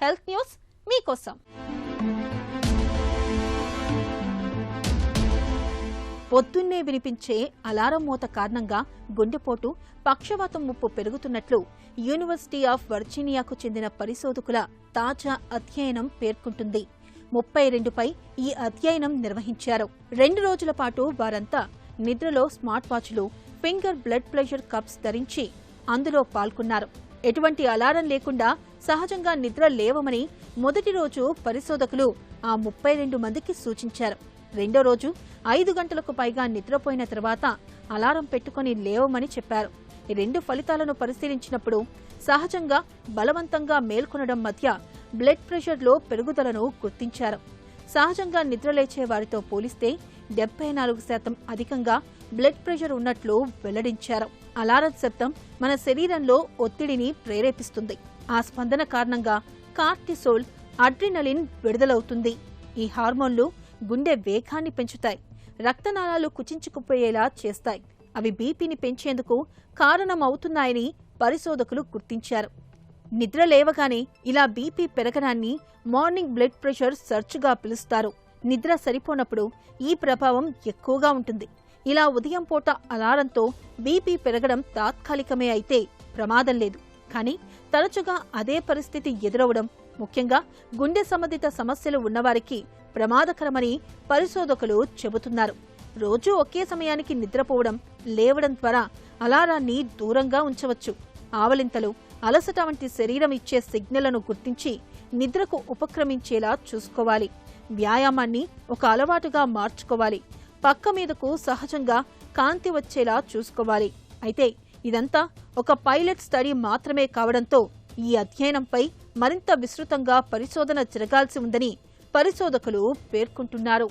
Health news మీకోసం. పొద్దున్నే వినిపించే అలారం మోత కారణంగా గుండెపోటు, పక్షవాతం ముప్పు పెరుగుతున్నట్లు యూనివర్సిటీ ఆఫ్ వర్జీనియాకు చెందిన పరిశోధకుల తాజా అధ్యయనం పేర్కొంటుంది. 32పై ఈ అధ్యయనం నిర్వహించారు. 2 రోజుల పాటు వారంతా నిద్రలో స్మార్ట్ వాచ్లు, ఫింగర్ బ్లడ్ ప్రెషర్ కప్స్ ధరించి అందులో పాల్గొన్నారు. ఎటువంటి అలారం లేకుండా సహజంగా నిద్ర లేవమని మొదటి రోజు పరిశోధకులు ఆ 32 మందికి సూచించారు. రెండో రోజు 5 గంటలకు పైగా నిద్రపోయిన తర్వాత అలారం పెట్టుకుని లేవమని చెప్పారు. ఈ 2 ఫలితాలను పరిశీలించినప్పుడు సహజంగా బలవంతంగా మేల్కొనడం మధ్య బ్లడ్ ప్రెషర్లో పెరుగుదలను గుర్తించారు. సహజంగా నిద్రలేచే వారితో పోలిస్తే 74% అధికంగా బ్లడ్ ప్రెషర్ ఉన్నట్లు వెల్లడించారు. అలారం శబ్దం మన శరీరంలో ఒత్తిడిని ప్రేరేపిస్తుంది. ఆ స్పందన కారణంగా కార్టిసోల్, అడ్రినలిన్ విడుదలవుతుంది. ఈ హార్మోన్లు గుండె వేగాన్ని పెంచుతాయి, రక్తనాళాలు కుచించుకుపోయేలా చేస్తాయి. అవి బీపీని పెంచేందుకు కారణమవుతున్నాయని పరిశోధకులు గుర్తించారు. నిద్ర లేవగానే ఇలా బీపీ పెరగడాన్ని మార్నింగ్ బ్లడ్ ప్రెషర్ సర్చ్గా పిలుస్తారు. నిద్ర సరిపోనప్పుడు ఈ ప్రభావం ఎక్కువగా ఉంటుంది. ఇలా ఉదయం పూట అలారంతో బీపీ పెరగడం తాత్కాలికమే అయితే ప్రమాదం లేదు. కానీ తరచుగా అదే పరిస్థితి ఎదురవడం, ముఖ్యంగా గుండె సంబంధిత సమస్యలు ఉన్నవారికి ప్రమాదకరమని పరిశోధకులు చెబుతున్నారు. రోజూ ఒకే సమయానికి నిద్రపోవడం, లేవడం ద్వారా అలారాన్ని దూరంగా ఉంచవచ్చు. ఆవలింతలు, అలసట వంటి శరీరం ఇచ్చే సిగ్నళ్లను గుర్తించి నిద్రకు ఉపక్రమించేలా చూసుకోవాలి. వ్యాయామాన్ని ఒక అలవాటుగా మార్చుకోవాలి. పక్క మీదకు సహజంగా కాంతి వచ్చేలా చూసుకోవాలి. అయితే ఇదంతా ఒక పైలట్ స్టడీ మాత్రమే కావడంతో ఈ అధ్యయనంపై మరింత విస్తృతంగా పరిశోధన జరగాల్సి ఉందని పరిశోధకులు పేర్కొంటున్నారు.